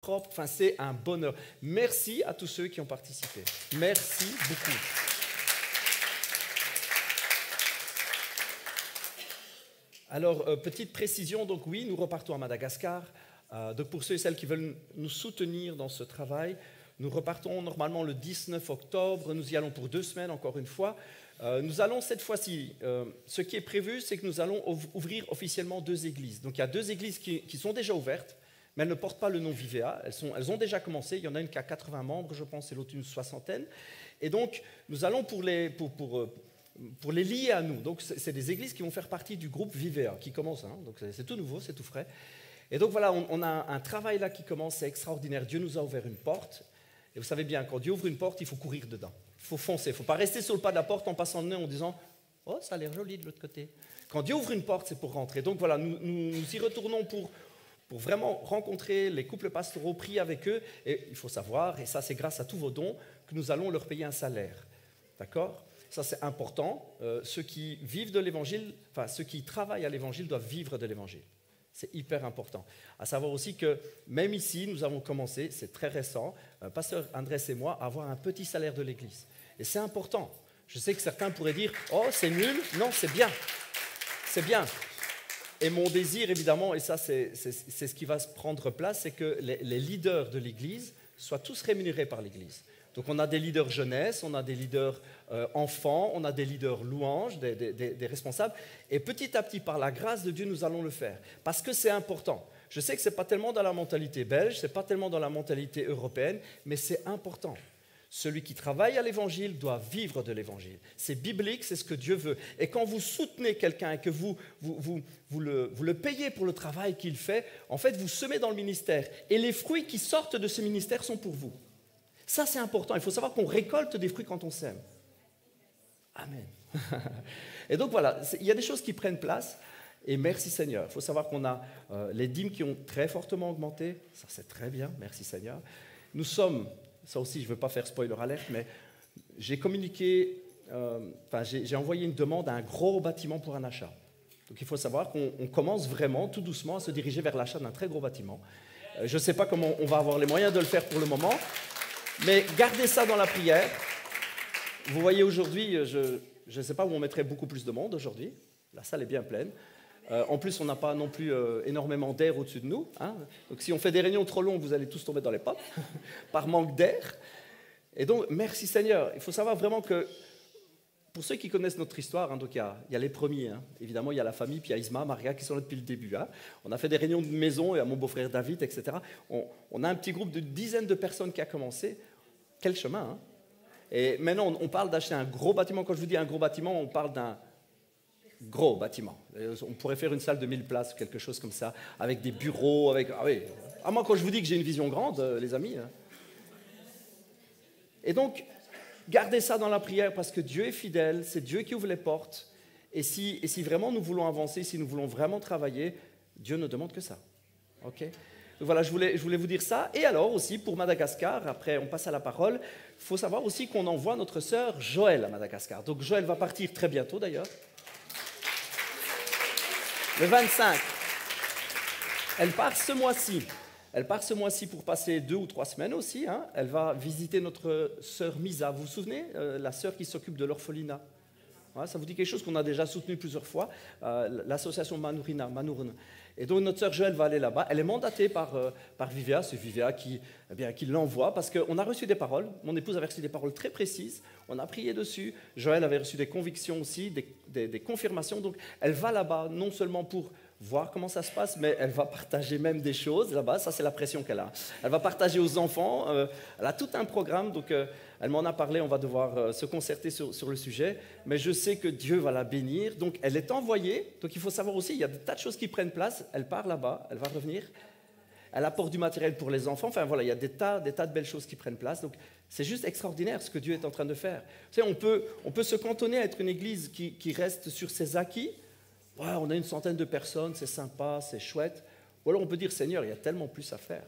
propre. Enfin, c'est un bonheur. Merci à tous ceux qui ont participé. Merci beaucoup. Alors, petite précision, donc oui, nous repartons à Madagascar. Donc pour ceux et celles qui veulent nous soutenir dans ce travail, nous repartons normalement le 19 octobre. Nous y allons pour 2 semaines, encore une fois. Nous allons cette fois-ci, ce qui est prévu, c'est que nous allons ouvrir officiellement 2 églises. Donc il y a 2 églises qui sont déjà ouvertes, mais elles ne portent pas le nom Vivea. Elles ont déjà commencé. Il y en a une qui a 80 membres, je pense, et l'autre une 60aine. Et donc, nous allons pour les lier à nous. Donc, c'est des églises qui vont faire partie du groupe Vivea, qui commence. Hein, donc, c'est tout nouveau, c'est tout frais. Et donc, voilà, on a un travail là qui commence, c'est extraordinaire. Dieu nous a ouvert une porte. Et vous savez bien, quand Dieu ouvre une porte, il faut courir dedans. Il faut foncer. Il ne faut pas rester sur le pas de la porte en passant le nez en disant « Oh, ça a l'air joli de l'autre côté ». Quand Dieu ouvre une porte, c'est pour rentrer. Donc, voilà, nous y retournons pour vraiment rencontrer les couples pastoraux, prier avec eux. Et il faut savoir, et ça c'est grâce à tous vos dons, que nous allons leur payer un salaire. D'accord ? Ça c'est important. Ceux qui vivent de l'évangile, enfin ceux qui travaillent à l'évangile doivent vivre de l'évangile. C'est hyper important. À savoir aussi que même ici, nous avons commencé, c'est très récent, pasteur Andrés et moi, à avoir un petit salaire de l'église. Et c'est important. Je sais que certains pourraient dire « Oh, c'est nul ». Non, c'est bien. C'est bien. Et mon désir, évidemment, et ça c'est ce qui va se prendre place, c'est que les leaders de l'Église soient tous rémunérés par l'Église. Donc on a des leaders jeunesse, on a des leaders enfants, on a des leaders louanges, des responsables. Et petit à petit, par la grâce de Dieu, nous allons le faire. Parce que c'est important. Je sais que ce n'est pas tellement dans la mentalité belge, ce n'est pas tellement dans la mentalité européenne, mais c'est important. Celui qui travaille à l'évangile doit vivre de l'évangile. C'est biblique, c'est ce que Dieu veut. Et quand vous soutenez quelqu'un et que vous le payez pour le travail qu'il fait, en fait, vous semez dans le ministère. Et les fruits qui sortent de ce ministère sont pour vous. Ça, c'est important. Il faut savoir qu'on récolte des fruits quand on sème. Amen. Et donc, voilà, il y a des choses qui prennent place. Et merci Seigneur. Il faut savoir qu'on a les dîmes qui ont très fortement augmenté. Ça, c'est très bien. Merci Seigneur. Nous sommes... Ça aussi, je ne veux pas faire spoiler alert, mais j'ai communiqué, j'ai envoyé une demande à un gros bâtiment pour un achat. Donc il faut savoir qu'on commence vraiment tout doucement à se diriger vers l'achat d'un très gros bâtiment. Je ne sais pas comment on va avoir les moyens de le faire pour le moment, mais gardez ça dans la prière. Vous voyez aujourd'hui, je ne sais pas où on mettrait beaucoup plus de monde aujourd'hui. La salle est bien pleine. En plus, on n'a pas non plus énormément d'air au-dessus de nous. Hein. Donc, si on fait des réunions trop longues, vous allez tous tomber dans les pommes par manque d'air. Et donc, merci Seigneur. Il faut savoir vraiment que, pour ceux qui connaissent notre histoire, hein, donc il y a les premiers. Hein. Évidemment, il y a la famille, puis il y a Isma, Maria qui sont là depuis le début. Hein. On a fait des réunions de maison, et à mon beau-frère David, etc. On a un petit groupe de dizaines de personnes qui a commencé. Quel chemin, hein. Et maintenant, on parle d'acheter un gros bâtiment. Quand je vous dis un gros bâtiment, on parle d'un gros bâtiment. On pourrait faire une salle de 1000 places, quelque chose comme ça, avec des bureaux, avec... Ah oui. Ah, moi, quand je vous dis que j'ai une vision grande, les amis. Hein. Et donc, gardez ça dans la prière parce que Dieu est fidèle, c'est Dieu qui ouvre les portes. Et si vraiment nous voulons avancer, si nous voulons vraiment travailler, Dieu ne demande que ça. Ok ? Donc voilà, je voulais vous dire ça. Et alors aussi, pour Madagascar, après on passe à la parole, il faut savoir aussi qu'on envoie notre sœur Joël à Madagascar. Donc Joël va partir très bientôt d'ailleurs. Le 25, elle part ce mois-ci. Elle part ce mois-ci pour passer 2 ou 3 semaines aussi. Hein. Elle va visiter notre sœur Misa. Vous vous souvenez, la sœur qui s'occupe de l'orphelinat. Ouais, ça vous dit quelque chose qu'on a déjà soutenu plusieurs fois, l'association Manourne. Et donc notre sœur Joël va aller là-bas. Elle est mandatée par Vivea. C'est Vivea qui l'envoie parce qu'on a reçu des paroles. Mon épouse avait reçu des paroles très précises. On a prié dessus. Joël avait reçu des convictions aussi, des confirmations. Donc elle va là-bas non seulement pour voir comment ça se passe, mais elle va partager même des choses là-bas. Ça, c'est la pression qu'elle a. Elle va partager aux enfants. Elle a tout un programme. Donc elle m'en a parlé. On va devoir se concerter sur le sujet. Mais je sais que Dieu va la bénir. Donc elle est envoyée. Donc il faut savoir aussi, il y a des tas de choses qui prennent place. Elle part là-bas. Elle va revenir. Elle apporte du matériel pour les enfants. Enfin voilà, il y a des tas de belles choses qui prennent place. Donc c'est juste extraordinaire ce que Dieu est en train de faire. Vous savez, on peut se cantonner à être une église qui reste sur ses acquis. Ouais, on a une centaine de personnes, c'est sympa, c'est chouette. Ou alors on peut dire, Seigneur, il y a tellement plus à faire.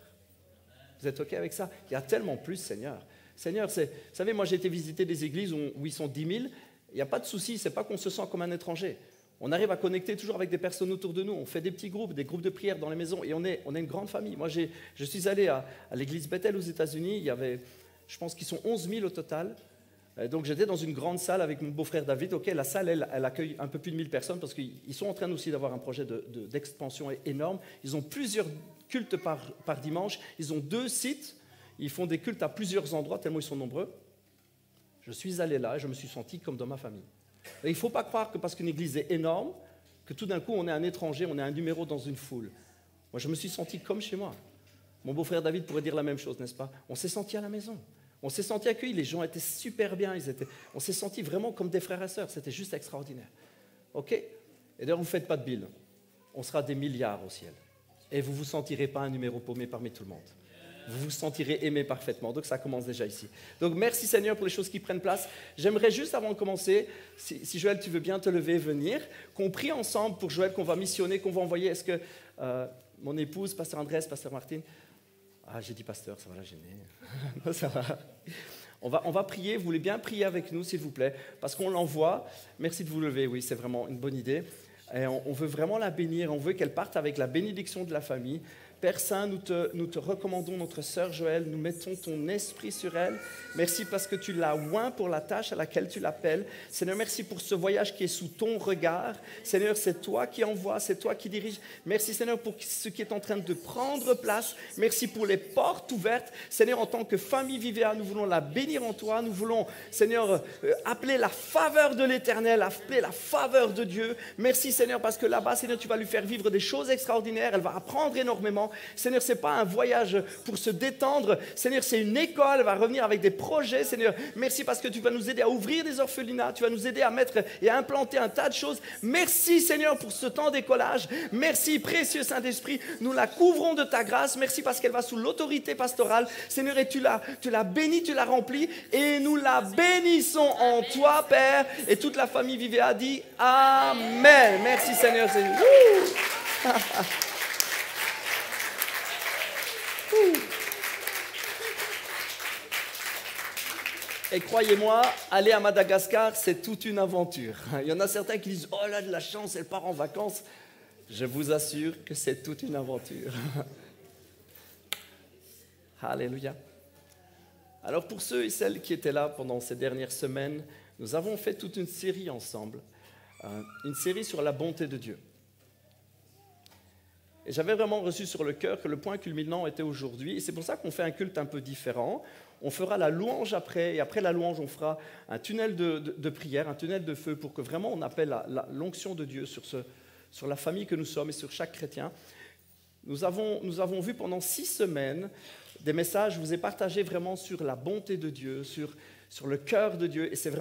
Vous êtes OK avec ça? Il y a tellement plus, Seigneur. Seigneur, vous savez, moi j'ai été visiter des églises où ils sont 10 000. Il n'y a pas de souci, ce n'est pas qu'on se sent comme un étranger. On arrive à connecter toujours avec des personnes autour de nous. On fait des petits groupes, des groupes de prière dans les maisons. Et on est une grande famille. Moi, je suis allé à l'église Bethel aux États-Unis. Il y avait, je pense qu'ils sont 11 000 au total. Donc j'étais dans une grande salle avec mon beau-frère David. Ok, la salle, elle accueille un peu plus de 1000 personnes parce qu'ils sont en train aussi d'avoir un projet d'expansion énorme. Ils ont plusieurs cultes par dimanche. Ils ont 2 sites. Ils font des cultes à plusieurs endroits, tellement ils sont nombreux. Je suis allé là et je me suis senti comme dans ma famille. Et il ne faut pas croire que parce qu'une église est énorme, que tout d'un coup on est un étranger, on est un numéro dans une foule. Moi je me suis senti comme chez moi. Mon beau-frère David pourrait dire la même chose, n'est-ce pas? On s'est senti à la maison. On s'est senti accueillis, les gens étaient super bien. On s'est senti vraiment comme des frères et sœurs. C'était juste extraordinaire. Ok? Et d'ailleurs, vous ne faites pas de bill. On sera des milliards au ciel. Et vous ne vous sentirez pas un numéro paumé parmi tout le monde. Vous vous sentirez aimé parfaitement. Donc ça commence déjà ici. Donc merci Seigneur pour les choses qui prennent place. J'aimerais juste avant de commencer, si Joël tu veux bien te lever et venir, qu'on prie ensemble pour Joël qu'on va missionner, qu'on va envoyer. Est-ce que mon épouse, pasteur Andrés, pasteur Martine, j'ai dit pasteur, ça va la gêner. Non, ça va. On va prier, vous voulez bien prier avec nous s'il vous plaît, parce qu'on l'envoie. Merci de vous lever, oui c'est vraiment une bonne idée. Et on veut vraiment la bénir, on veut qu'elle parte avec la bénédiction de la famille. Père Saint, nous te recommandons notre sœur Joël, nous mettons ton esprit sur elle. Merci parce que tu l'as oint pour la tâche à laquelle tu l'appelles. Seigneur, merci pour ce voyage qui est sous ton regard. Seigneur, c'est toi qui envoies, c'est toi qui diriges. Merci Seigneur pour ce qui est en train de prendre place. Merci pour les portes ouvertes. Seigneur, en tant que famille Vivea, nous voulons la bénir en toi. Nous voulons, Seigneur, appeler la faveur de l'Éternel, appeler la faveur de Dieu. Merci Seigneur parce que là-bas, Seigneur, tu vas lui faire vivre des choses extraordinaires. Elle va apprendre énormément. Seigneur, ce n'est pas un voyage pour se détendre. Seigneur, c'est une école. Elle va revenir avec des projets. Seigneur, merci parce que tu vas nous aider à ouvrir des orphelinats. Tu vas nous aider à mettre et à implanter un tas de choses. Merci, Seigneur, pour ce temps d'écolage. Merci, précieux Saint-Esprit. Nous la couvrons de ta grâce. Merci parce qu'elle va sous l'autorité pastorale. Seigneur, et tu l'as bénie, tu l'as remplie. Et nous la bénissons en toi, Père. Et toute la famille Vivea dit Amen. Merci, Seigneur. Et croyez-moi, aller à Madagascar, c'est toute une aventure. Il y en a certains qui disent « Oh, elle a de la chance, elle part en vacances. » Je vous assure que c'est toute une aventure. Alléluia. Alors pour ceux et celles qui étaient là pendant ces dernières semaines, nous avons fait toute une série ensemble, une série sur la bonté de Dieu. Et j'avais vraiment reçu sur le cœur que le point culminant était aujourd'hui. Et c'est pour ça qu'on fait un culte un peu différent. On fera la louange après. Et après la louange, on fera un tunnel de prière, un tunnel de feu pour que vraiment on appelle l'onction de Dieu sur la famille que nous sommes et sur chaque chrétien. Nous avons vu pendant 6 semaines des messages. Je vous ai partagé vraiment sur la bonté de Dieu, sur le cœur de Dieu. Et c'est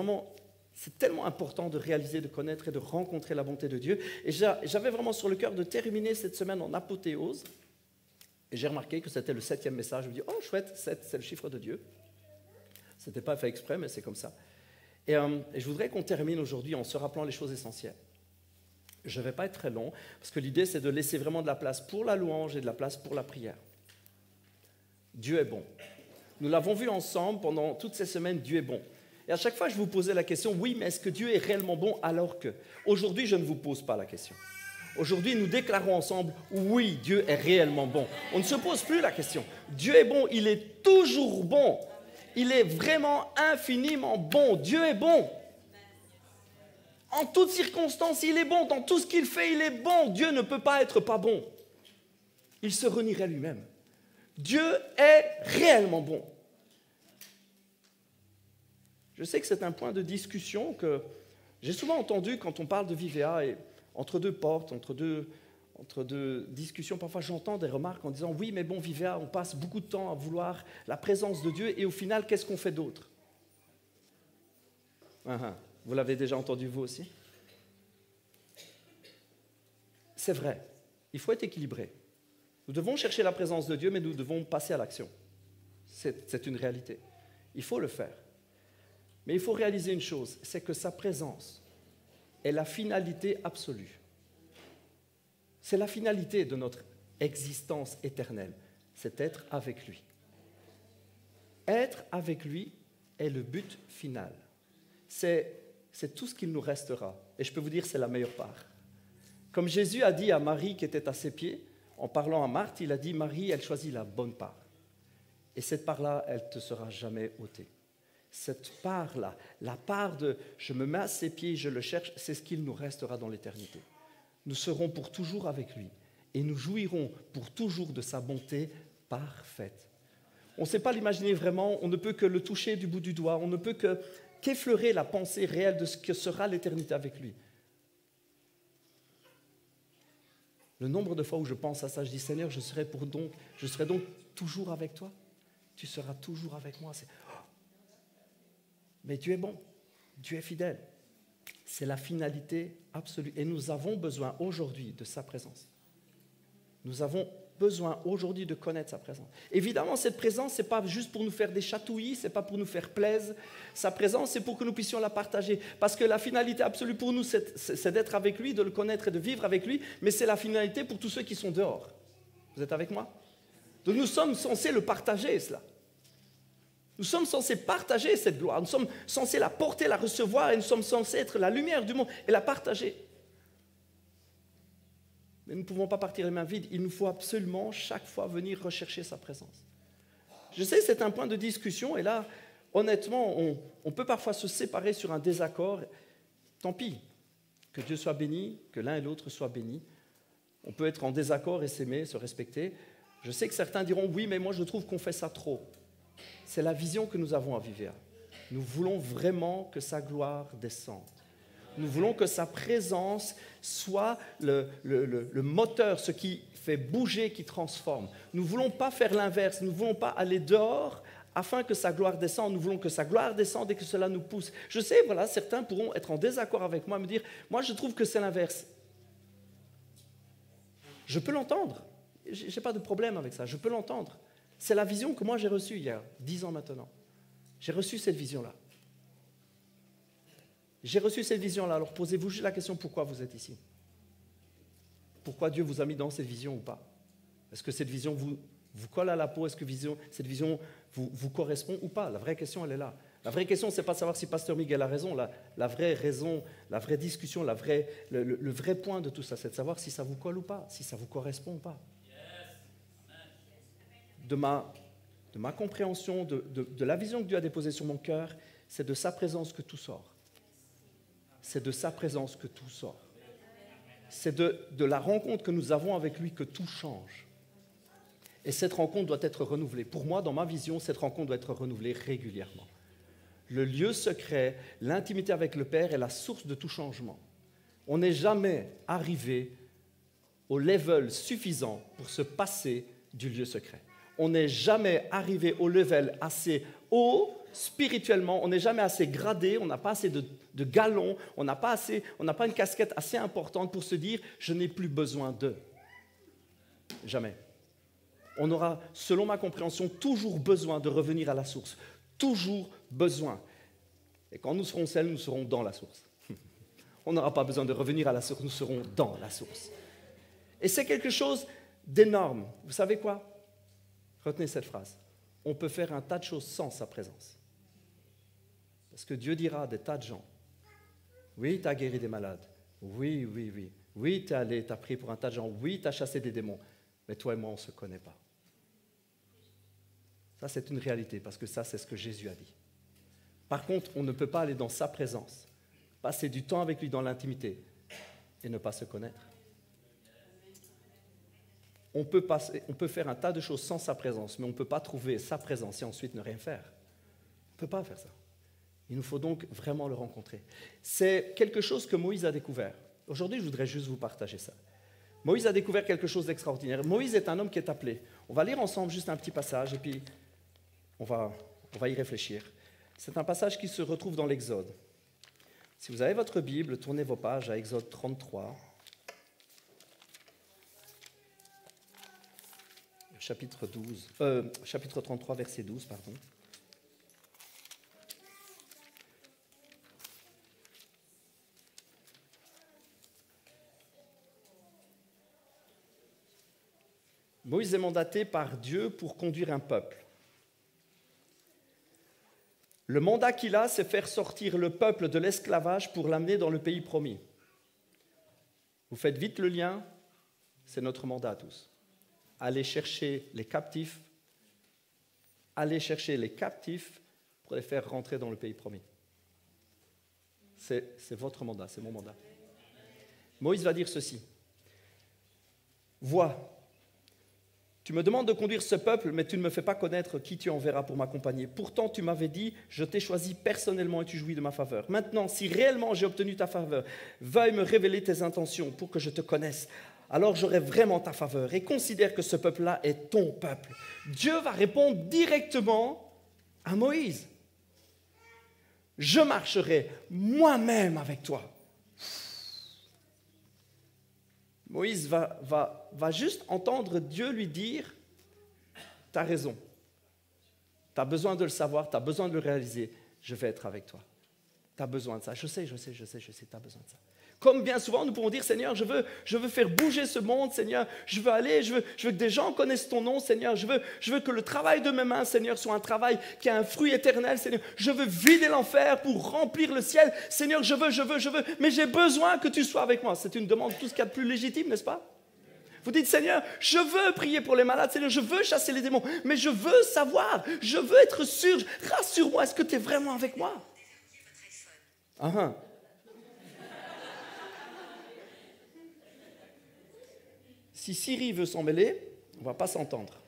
tellement important de réaliser, de connaître et de rencontrer la bonté de Dieu. Et j'avais vraiment sur le cœur de terminer cette semaine en apothéose. Et j'ai remarqué que c'était le 7e message. Je me dis, oh chouette, 7, c'est le chiffre de Dieu. Ce n'était pas fait exprès, mais c'est comme ça. Et je voudrais qu'on termine aujourd'hui en se rappelant les choses essentielles. Je ne vais pas être très long, parce que l'idée, c'est de laisser vraiment de la place pour la louange et de la place pour la prière. Dieu est bon. Nous l'avons vu ensemble pendant toutes ces semaines, Dieu est bon. Et à chaque fois, je vous posais la question, oui, mais est-ce que Dieu est réellement bon alors que? Aujourd'hui, je ne vous pose pas la question. Aujourd'hui, nous déclarons ensemble, oui, Dieu est réellement bon. On ne se pose plus la question. Dieu est bon, il est toujours bon. Il est vraiment infiniment bon. Dieu est bon. En toutes circonstances, il est bon. Dans tout ce qu'il fait, il est bon. Dieu ne peut pas être pas bon. Il se renierait lui-même. Dieu est réellement bon. Je sais que c'est un point de discussion que j'ai souvent entendu quand on parle de Vivea et entre deux portes, entre deux discussions. Parfois, j'entends des remarques en disant « Oui, mais bon, Vivea, on passe beaucoup de temps à vouloir la présence de Dieu et au final, qu'est-ce qu'on fait d'autre ?» Vous l'avez déjà entendu vous aussi? C'est vrai, il faut être équilibré. Nous devons chercher la présence de Dieu, mais nous devons passer à l'action. C'est une réalité. Il faut le faire. Mais il faut réaliser une chose, c'est que sa présence est la finalité absolue. C'est la finalité de notre existence éternelle, c'est être avec lui. Être avec lui est le but final. C'est tout ce qu'il nous restera. Et je peux vous dire, c'est la meilleure part. Comme Jésus a dit à Marie qui était à ses pieds, en parlant à Marthe, il a dit, Marie, elle choisit la bonne part. Et cette part-là, elle ne te sera jamais ôtée. Cette part-là, la part de je me mets à ses pieds, je le cherche, c'est ce qu'il nous restera dans l'éternité. Nous serons pour toujours avec lui et nous jouirons pour toujours de sa bonté parfaite. On ne sait pas l'imaginer vraiment, on ne peut que le toucher du bout du doigt, on ne peut qu'effleurer la pensée réelle de ce que sera l'éternité avec lui. Le nombre de fois où je pense à ça, je dis Seigneur, je serai donc toujours avec toi. Tu seras toujours avec moi. Mais Dieu est bon, Dieu est fidèle. C'est la finalité absolue. Et nous avons besoin aujourd'hui de sa présence. Nous avons besoin aujourd'hui de connaître sa présence. Évidemment, cette présence, ce n'est pas juste pour nous faire des chatouillis, ce n'est pas pour nous faire plaisir. Sa présence, c'est pour que nous puissions la partager. Parce que la finalité absolue pour nous, c'est d'être avec lui, de le connaître et de vivre avec lui, mais c'est la finalité pour tous ceux qui sont dehors. Vous êtes avec moi? Donc nous sommes censés le partager, cela. Nous sommes censés partager cette gloire. Nous sommes censés la porter, la recevoir, et nous sommes censés être la lumière du monde et la partager. Mais nous ne pouvons pas partir les mains vides. Il nous faut absolument chaque fois venir rechercher sa présence. Je sais, c'est un point de discussion, et là, honnêtement, on peut parfois se séparer sur un désaccord. Tant pis, que Dieu soit béni, que l'un et l'autre soient bénis. On peut être en désaccord et s'aimer, se respecter. Je sais que certains diront, oui, mais moi je trouve qu'on fait ça trop. C'est la vision que nous avons à Vivea. Nous voulons vraiment que sa gloire descende. Nous voulons que sa présence soit le moteur, ce qui fait bouger, qui transforme. Nous ne voulons pas faire l'inverse. Nous ne voulons pas aller dehors afin que sa gloire descende. Nous voulons que sa gloire descende et que cela nous pousse. Je sais, voilà, certains pourront être en désaccord avec moi et me dire, moi je trouve que c'est l'inverse. Je peux l'entendre. Je n'ai pas de problème avec ça. Je peux l'entendre. C'est la vision que moi j'ai reçue il y a 10 ans maintenant. J'ai reçu cette vision-là. J'ai reçu cette vision-là. Alors posez-vous juste la question, pourquoi vous êtes ici? Pourquoi Dieu vous a mis dans cette vision ou pas? Est-ce que cette vision vous colle à la peau? Est-ce que cette vision vous correspond ou pas? La vraie question, elle est là. La vraie question, ce n'est pas de savoir si Pasteur Miguel a raison. La vraie raison, la vraie discussion, le vrai point de tout ça, c'est de savoir si ça vous colle ou pas, si ça vous correspond ou pas. De ma compréhension, de la vision que Dieu a déposée sur mon cœur, c'est de sa présence que tout sort. C'est de sa présence que tout sort. C'est de la rencontre que nous avons avec lui que tout change. Et cette rencontre doit être renouvelée. Pour moi, dans ma vision, cette rencontre doit être renouvelée régulièrement. Le lieu secret, l'intimité avec le Père est la source de tout changement. On n'est jamais arrivé au level suffisant pour se passer du lieu secret. On n'est jamais arrivé au level assez haut spirituellement, on n'est jamais assez gradé, on n'a pas assez de galons, on n'a pas une casquette assez importante pour se dire « je n'ai plus besoin d'eux ». Jamais. On aura, selon ma compréhension, toujours besoin de revenir à la source. Toujours besoin. Et quand nous serons seuls, nous serons dans la source. On n'aura pas besoin de revenir à la source, nous serons dans la source. Et c'est quelque chose d'énorme. Vous savez quoi? Retenez cette phrase. On peut faire un tas de choses sans sa présence. Parce que Dieu dira à des tas de gens, oui, tu as guéri des malades, oui, tu es allé, tu as prié pour un tas de gens, oui, tu as chassé des démons, mais toi et moi, on ne se connaît pas. Ça, c'est une réalité, parce que ça, c'est ce que Jésus a dit. Par contre, on ne peut pas aller dans sa présence, passer du temps avec lui dans l'intimité et ne pas se connaître. On peut faire un tas de choses sans sa présence, mais on ne peut pas trouver sa présence et ensuite ne rien faire. On ne peut pas faire ça. Il nous faut donc vraiment le rencontrer. C'est quelque chose que Moïse a découvert. Aujourd'hui, je voudrais juste vous partager ça. Moïse a découvert quelque chose d'extraordinaire. Moïse est un homme qui est appelé. On va lire ensemble juste un petit passage et puis on va y réfléchir. C'est un passage qui se retrouve dans l'Exode. Si vous avez votre Bible, tournez vos pages à Exode 33. Chapitre 33, verset 12, pardon. Moïse est mandaté par Dieu pour conduire un peuple. Le mandat qu'il a, c'est faire sortir le peuple de l'esclavage pour l'amener dans le pays promis. Vous faites vite le lien, c'est notre mandat à tous. Allez chercher les captifs, pour les faire rentrer dans le pays promis. C'est votre mandat, c'est mon mandat. Moïse va dire ceci. Vois, tu me demandes de conduire ce peuple, mais tu ne me fais pas connaître qui tu enverras pour m'accompagner. Pourtant, tu m'avais dit, je t'ai choisi personnellement et tu jouis de ma faveur. Maintenant, si réellement j'ai obtenu ta faveur, veuille me révéler tes intentions pour que je te connaisse. Alors j'aurai vraiment ta faveur et considère que ce peuple-là est ton peuple. Dieu va répondre directement à Moïse. Je marcherai moi-même avec toi. Moïse va juste entendre Dieu lui dire, tu as raison, tu as besoin de le savoir, tu as besoin de le réaliser, je vais être avec toi. Tu as besoin de ça, je sais, tu as besoin de ça. Comme bien souvent, nous pouvons dire, Seigneur, je veux faire bouger ce monde, Seigneur, je veux aller, je veux que des gens connaissent ton nom, Seigneur, je veux que le travail de mes mains, Seigneur, soit un travail qui a un fruit éternel, Seigneur, je veux vider l'enfer pour remplir le ciel, Seigneur, je veux, mais j'ai besoin que tu sois avec moi. C'est une demande tout ce qu'il y a de plus légitime, n'est-ce pas? Vous dites, Seigneur, je veux prier pour les malades, Seigneur, je veux chasser les démons, mais je veux savoir, je veux être sûr, rassure-moi, est-ce que tu es vraiment avec moi? Si Siri veut s'en mêler, on ne va pas s'entendre.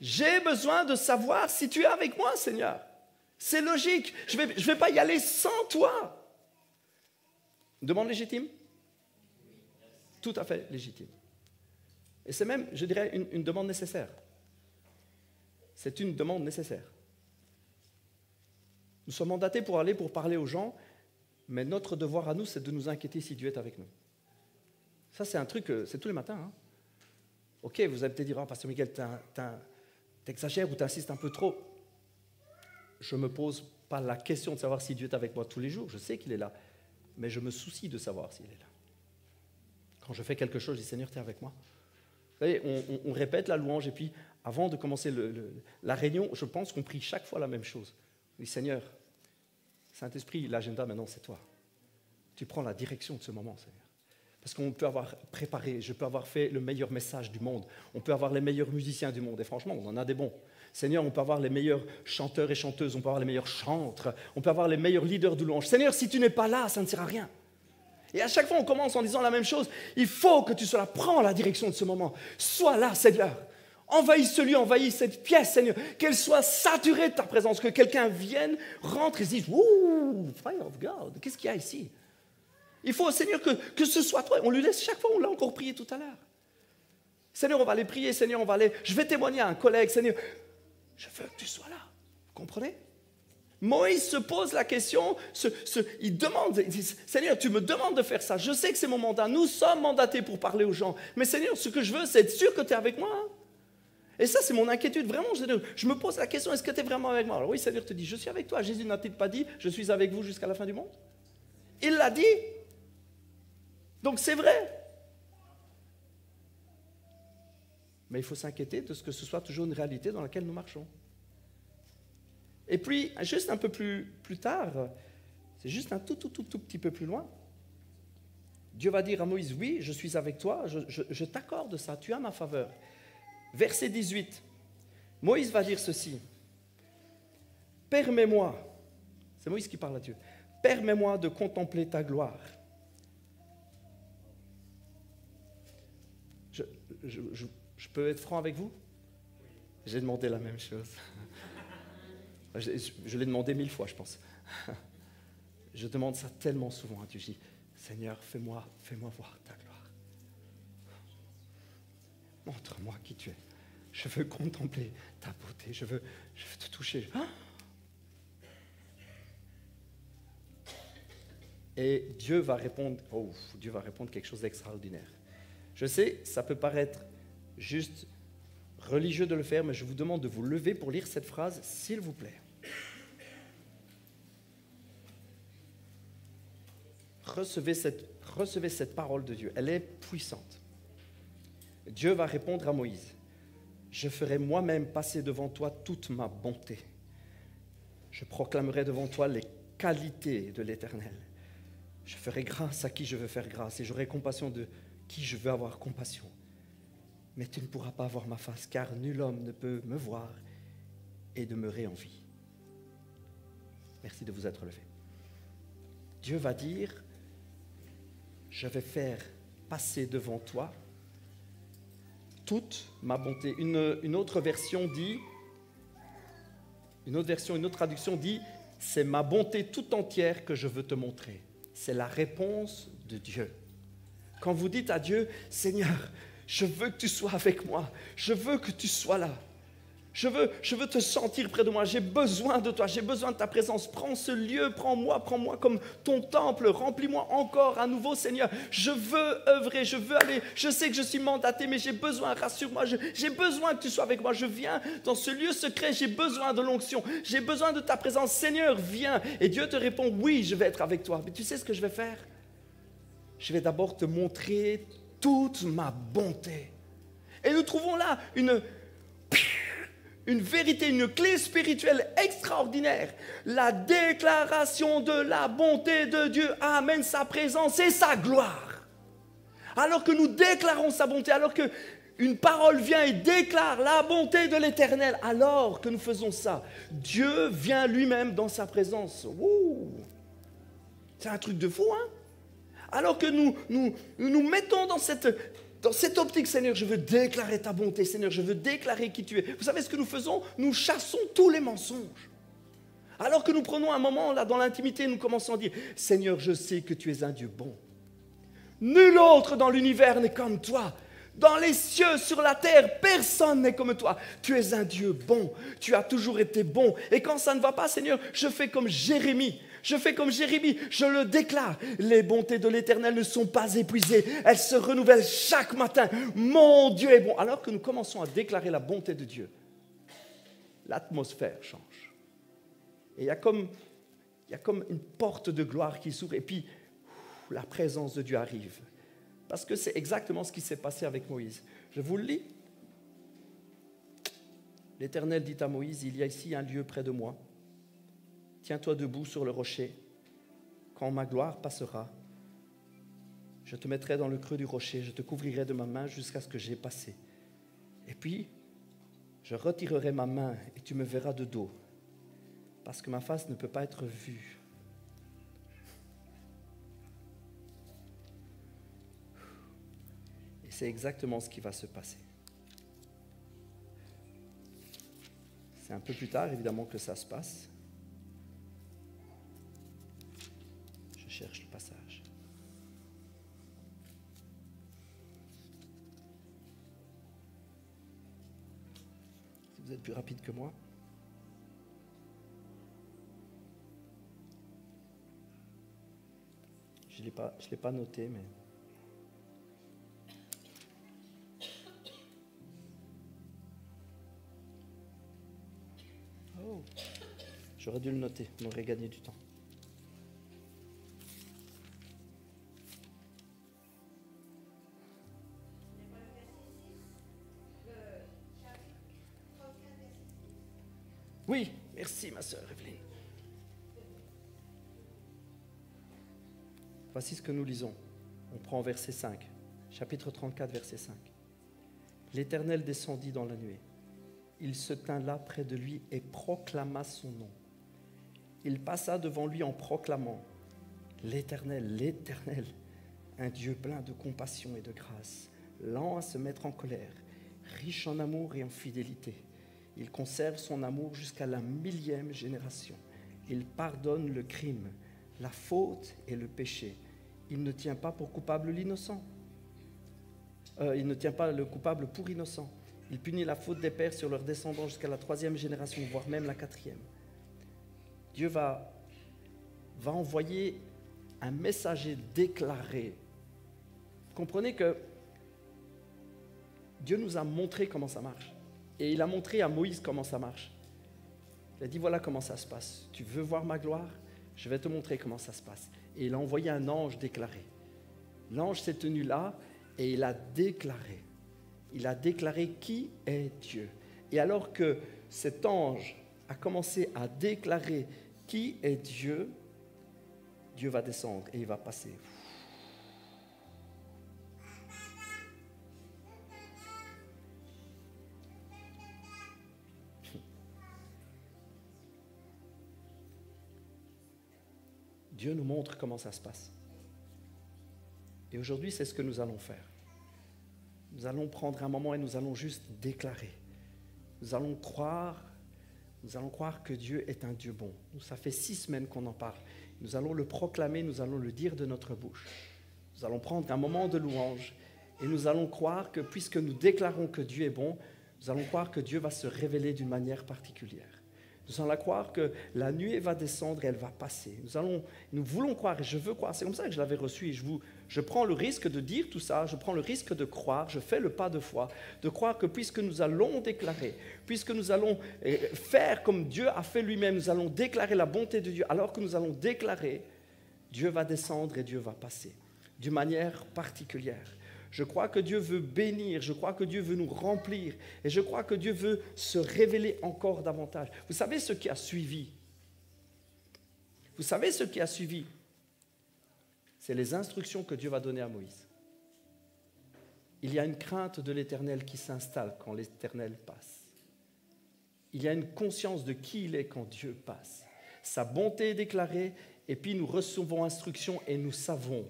J'ai besoin de savoir si tu es avec moi, Seigneur. C'est logique. Je vais pas y aller sans toi. Une demande légitime? Tout à fait légitime. Et c'est même, je dirais, une demande nécessaire. C'est une demande nécessaire. Nous sommes mandatés pour aller pour parler aux gens, mais notre devoir à nous, c'est de nous inquiéter si Dieu est avec nous. Ça, c'est un truc, c'est tous les matins. Hein. Ok, vous allez peut-être dire, oh, Pasteur Miguel, t'exagères ou t'insistes un peu trop. Je ne me pose pas la question de savoir si Dieu est avec moi tous les jours. Je sais qu'il est là, mais je me soucie de savoir s'il est là. Quand je fais quelque chose, je dis, Seigneur, tu es avec moi. Vous savez, on répète la louange, et puis avant de commencer la réunion, je pense qu'on prie chaque fois la même chose. On dit, Seigneur, Saint-Esprit, l'agenda maintenant, c'est toi. Tu prends la direction de ce moment, Seigneur. Parce qu'on peut avoir préparé, je peux avoir fait le meilleur message du monde, on peut avoir les meilleurs musiciens du monde, et franchement, on en a des bons. Seigneur, on peut avoir les meilleurs chanteurs et chanteuses, on peut avoir les meilleurs chantres, on peut avoir les meilleurs leaders de louange. Seigneur, si tu n'es pas là, ça ne sert à rien. Et à chaque fois, on commence en disant la même chose. Il faut que tu sois là, prends la direction de ce moment. Sois là, Seigneur. Envahis ce lieu, envahis cette pièce, Seigneur. Qu'elle soit saturée de ta présence, que quelqu'un vienne, rentre et se dise, ouh, fire of God, qu'est-ce qu'il y a ici? Il faut, Seigneur, que ce soit toi. On lui laisse chaque fois, on l'a encore prié tout à l'heure. Seigneur, on va aller prier, Seigneur, on va aller. Je vais témoigner à un collègue, Seigneur. Je veux que tu sois là. Vous comprenez? Moïse se pose la question, il demande, il dit, Seigneur, tu me demandes de faire ça. Je sais que c'est mon mandat. Nous sommes mandatés pour parler aux gens. Mais Seigneur, ce que je veux, c'est être sûr que tu es avec moi. Hein? Et ça, c'est mon inquiétude. Vraiment, je me pose la question, est-ce que tu es vraiment avec moi? Alors oui, Seigneur te dit, je suis avec toi. Jésus n'a-t-il pas dit, je suis avec vous jusqu'à la fin du monde? Il l'a dit. Donc c'est vrai. Mais il faut s'inquiéter de ce que ce soit toujours une réalité dans laquelle nous marchons. Et puis, juste un peu plus tard, c'est juste un tout petit peu plus loin, Dieu va dire à Moïse, oui, je suis avec toi, je t'accorde ça, tu as ma faveur. Verset 18, Moïse va dire ceci, permets-moi, c'est Moïse qui parle à Dieu, permets-moi de contempler ta gloire. Je peux être franc avec vous? J'ai demandé la même chose. Je l'ai demandé 1000 fois, je pense. Je demande ça tellement souvent à Dieu. Je dis, Seigneur, fais-moi voir ta gloire. Montre-moi qui tu es. Je veux contempler ta beauté. Je veux te toucher. Et Dieu va répondre quelque chose d'extraordinaire. Je sais, ça peut paraître juste religieux de le faire, mais je vous demande de vous lever pour lire cette phrase, s'il vous plaît. Recevez cette parole de Dieu. Elle est puissante. Dieu va répondre à Moïse. Je ferai moi-même passer devant toi toute ma bonté. Je proclamerai devant toi les qualités de l'Éternel. Je ferai grâce à qui je veux faire grâce et j'aurai compassion de qui je veux avoir compassion. Mais tu ne pourras pas voir ma face, car nul homme ne peut me voir et demeurer en vie. Merci de vous être levé. Dieu va dire, je vais faire passer devant toi toute ma bonté. Une autre version dit, une autre traduction dit, c'est ma bonté tout entière que je veux te montrer. C'est la réponse de Dieu. Quand vous dites à Dieu, Seigneur, je veux que tu sois avec moi, je veux que tu sois là. Je veux te sentir près de moi, j'ai besoin de toi, j'ai besoin de ta présence. Prends ce lieu, prends-moi comme ton temple, remplis-moi encore à nouveau, Seigneur. Je veux œuvrer, je veux aller, je sais que je suis mandaté, mais j'ai besoin, rassure-moi, j'ai besoin que tu sois avec moi. Je viens dans ce lieu secret, j'ai besoin de l'onction, j'ai besoin de ta présence. Seigneur, viens. Et Dieu te répond, oui, je vais être avec toi. Mais tu sais ce que je vais faire? Je vais d'abord te montrer toute ma bonté. Et nous trouvons là une vérité, une clé spirituelle extraordinaire. La déclaration de la bonté de Dieu amène sa présence et sa gloire. Alors que nous déclarons sa bonté, alors qu'une parole vient et déclare la bonté de l'Éternel, alors que nous faisons ça, Dieu vient lui-même dans sa présence. Ouh. C'est un truc de fou, hein? Alors que nous mettons dans cette optique, Seigneur, je veux déclarer ta bonté, Seigneur, je veux déclarer qui tu es. Vous savez ce que nous faisons? Nous chassons tous les mensonges. Alors que nous prenons un moment là dans l'intimité, nous commençons à dire, Seigneur, je sais que tu es un Dieu bon. Nul autre dans l'univers n'est comme toi. Dans les cieux, sur la terre, personne n'est comme toi. Tu es un Dieu bon. Tu as toujours été bon. Et quand ça ne va pas, Seigneur, je fais comme Jérémie. Je le déclare. Les bontés de l'Éternel ne sont pas épuisées. Elles se renouvellent chaque matin. Mon Dieu est bon. Alors que nous commençons à déclarer la bonté de Dieu, l'atmosphère change. Et il y a comme une porte de gloire qui s'ouvre. Et puis, la présence de Dieu arrive. Parce que c'est exactement ce qui s'est passé avec Moïse. Je vous le lis. L'Éternel dit à Moïse, il y a ici un lieu près de moi. Tiens-toi debout sur le rocher. Quand ma gloire passera, je te mettrai dans le creux du rocher, je te couvrirai de ma main jusqu'à ce que j'aie passé. Et puis, je retirerai ma main et tu me verras de dos, parce que ma face ne peut pas être vue. Et c'est exactement ce qui va se passer. C'est un peu plus tard, évidemment, que ça se passe. Cherche le passage. Si vous êtes plus rapide que moi. Je l'ai pas noté, mais... Oh, j'aurais dû le noter, on aurait gagné du temps. Oui, merci ma sœur Evelyne. Voici ce que nous lisons. On prend verset 5, chapitre 34, verset 5. L'Éternel descendit dans la nuée. Il se tint là près de lui et proclama son nom. Il passa devant lui en proclamant « L'Éternel, l'Éternel, un Dieu plein de compassion et de grâce, lent à se mettre en colère, riche en amour et en fidélité. Il conserve son amour jusqu'à la 1000e génération. Il pardonne le crime, la faute et le péché. Il ne tient pas pour coupable l'innocent. Il ne tient pas le coupable pour innocent. Il punit la faute des pères sur leurs descendants jusqu'à la 3e génération, voire même la 4e. Dieu va envoyer un messager déclaré. Comprenez que Dieu nous a montré comment ça marche. Et il a montré à Moïse comment ça marche. Il a dit, voilà comment ça se passe. Tu veux voir ma gloire? Je vais te montrer comment ça se passe. Et il a envoyé un ange déclaré. L'ange s'est tenu là et il a déclaré. Il a déclaré qui est Dieu. Et alors que cet ange a commencé à déclarer qui est Dieu, Dieu va descendre et il va passer. Dieu nous montre comment ça se passe. Et aujourd'hui, c'est ce que nous allons faire. Nous allons prendre un moment et nous allons juste déclarer. Nous allons croire que Dieu est un Dieu bon. Ça fait 6 semaines qu'on en parle. Nous allons le proclamer, nous allons le dire de notre bouche. Nous allons prendre un moment de louange et nous allons croire que puisque nous déclarons que Dieu est bon, nous allons croire que Dieu va se révéler d'une manière particulière. Nous allons croire que la nuée va descendre et elle va passer. Nous voulons croire et je veux croire. C'est comme ça que je l'avais reçu. Et je prends le risque de dire tout ça. Je prends le risque de croire. Je fais le pas de foi. De croire que puisque nous allons déclarer, puisque nous allons faire comme Dieu a fait lui-même, nous allons déclarer la bonté de Dieu. Alors que nous allons déclarer, Dieu va descendre et Dieu va passer d'une manière particulière. Je crois que Dieu veut bénir, je crois que Dieu veut nous remplir et je crois que Dieu veut se révéler encore davantage. Vous savez ce qui a suivi? Vous savez ce qui a suivi? C'est les instructions que Dieu va donner à Moïse. Il y a une crainte de l'Éternel qui s'installe quand l'Éternel passe. Il y a une conscience de qui il est quand Dieu passe. Sa bonté est déclarée et puis nous recevons instruction et nous savons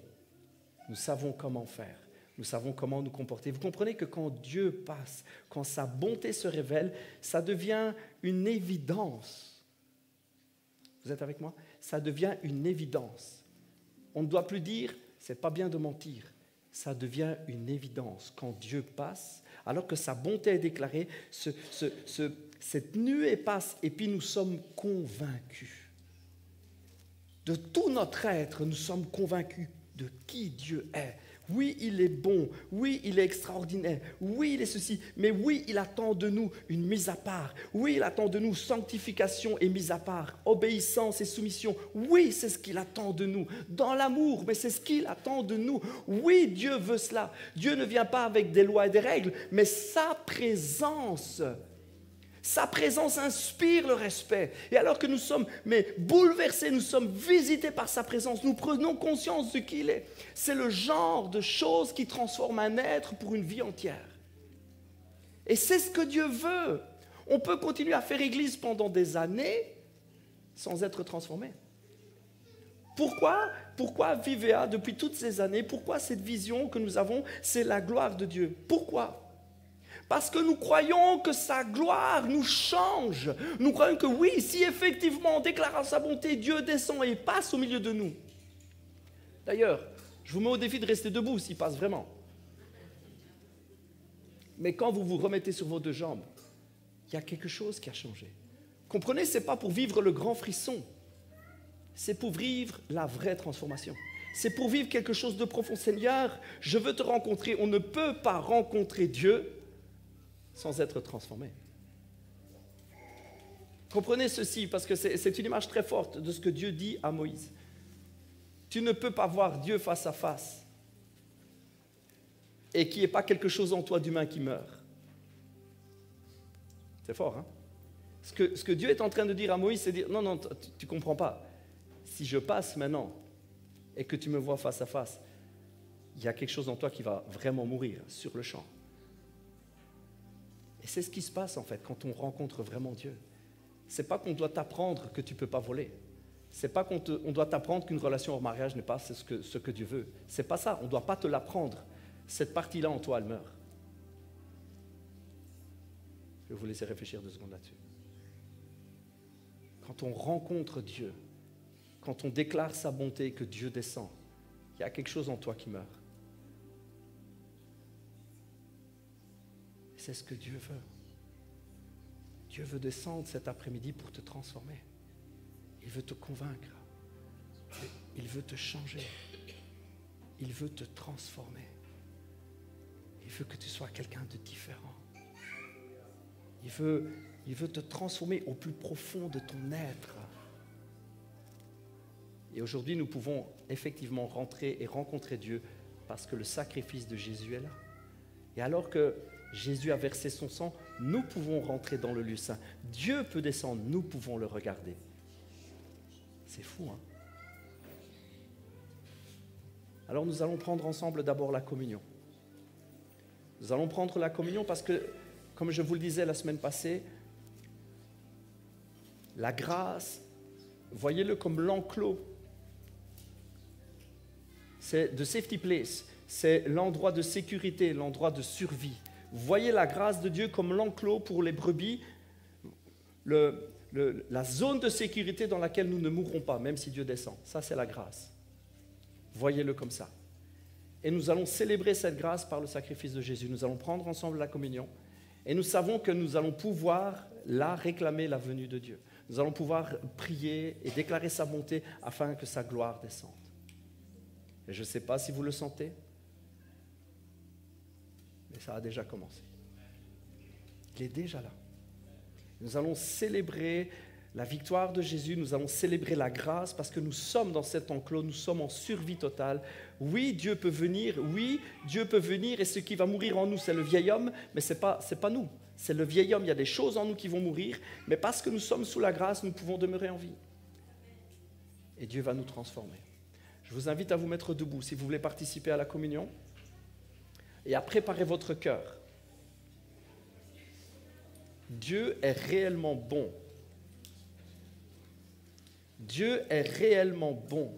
comment faire. Nous savons comment nous comporter. Vous comprenez que quand Dieu passe, quand sa bonté se révèle, ça devient une évidence. Vous êtes avec moi? Ça devient une évidence. On ne doit plus dire, c'est pas bien de mentir. Ça devient une évidence. Quand Dieu passe, alors que sa bonté est déclarée, cette nuée passe et puis nous sommes convaincus. De tout notre être, nous sommes convaincus de qui Dieu est. Oui, il est bon. Oui, il est extraordinaire. Oui, il est ceci. Mais oui, il attend de nous une mise à part. Oui, il attend de nous sanctification et mise à part, obéissance et soumission. Oui, c'est ce qu'il attend de nous. Dans l'amour, mais c'est ce qu'il attend de nous. Oui, Dieu veut cela. Dieu ne vient pas avec des lois et des règles, mais sa présence inspire le respect. Et alors que nous sommes bouleversés, nous sommes visités par sa présence, nous prenons conscience de qui il est. C'est le genre de choses qui transforment un être pour une vie entière. Et c'est ce que Dieu veut. On peut continuer à faire église pendant des années sans être transformé. Pourquoi Vivea depuis toutes ces années? Pourquoi cette vision que nous avons, c'est la gloire de Dieu? Pourquoi? Parce que nous croyons que sa gloire nous change. Nous croyons que oui, si effectivement en déclarant sa bonté, Dieu descend et passe au milieu de nous. D'ailleurs, je vous mets au défi de rester debout s'il passe vraiment. Mais quand vous vous remettez sur vos 2 jambes, il y a quelque chose qui a changé. Comprenez, ce n'est pas pour vivre le grand frisson. C'est pour vivre la vraie transformation. C'est pour vivre quelque chose de profond. Seigneur, je veux te rencontrer. On ne peut pas rencontrer Dieu sans être transformé. Comprenez ceci, parce que c'est une image très forte de ce que Dieu dit à Moïse. Tu ne peux pas voir Dieu face à face et qu'il n'y ait pas quelque chose en toi d'humain qui meurt. C'est fort, hein? Ce que Dieu est en train de dire à Moïse, c'est dire, non, tu ne comprends pas. Si je passe maintenant et que tu me vois face à face, il y a quelque chose en toi qui va vraiment mourir sur le champ. Et c'est ce qui se passe en fait quand on rencontre vraiment Dieu. Ce n'est pas qu'on doit t'apprendre que tu ne peux pas voler. Ce n'est pas qu'on doit t'apprendre qu'une relation hors mariage n'est pas ce que Dieu veut. Ce n'est pas ça, on ne doit pas te l'apprendre. Cette partie-là en toi, elle meurt. Je vais vous laisser réfléchir 2 secondes là-dessus. Quand on rencontre Dieu, quand on déclare sa bonté, que Dieu descend, il y a quelque chose en toi qui meurt. C'est ce que Dieu veut. Dieu veut descendre cet après-midi pour te transformer. Il veut te convaincre. Il veut te changer. Il veut te transformer. Il veut que tu sois quelqu'un de différent. Il veut te transformer au plus profond de ton être. Et aujourd'hui, nous pouvons effectivement rentrer et rencontrer Dieu parce que le sacrifice de Jésus est là. Et alors que Jésus a versé son sang, nous pouvons rentrer dans le lieu saint. Dieu peut descendre, nous pouvons le regarder. C'est fou, hein? Alors nous allons prendre ensemble d'abord la communion. Nous allons prendre la communion parce que, comme je vous le disais la semaine passée, la grâce, voyez-le comme l'enclos. C'est the safety place, c'est l'endroit de sécurité, l'endroit de survie. Voyez la grâce de Dieu comme l'enclos pour les brebis, la zone de sécurité dans laquelle nous ne mourrons pas, même si Dieu descend. Ça, c'est la grâce. Voyez-le comme ça. Et nous allons célébrer cette grâce par le sacrifice de Jésus. Nous allons prendre ensemble la communion. Et nous savons que nous allons pouvoir là réclamer la venue de Dieu. Nous allons pouvoir prier et déclarer sa bonté afin que sa gloire descende. Et je ne sais pas si vous le sentez, mais ça a déjà commencé. Il est déjà là. Nous allons célébrer la victoire de Jésus, nous allons célébrer la grâce parce que nous sommes dans cet enclos, nous sommes en survie totale. Oui, Dieu peut venir, et ce qui va mourir en nous, c'est le vieil homme, mais ce n'est pas nous, c'est le vieil homme. Il y a des choses en nous qui vont mourir, mais parce que nous sommes sous la grâce, nous pouvons demeurer en vie. Et Dieu va nous transformer. Je vous invite à vous mettre debout si vous voulez participer à la communion et à préparer votre cœur. Dieu est réellement bon. Dieu est réellement bon.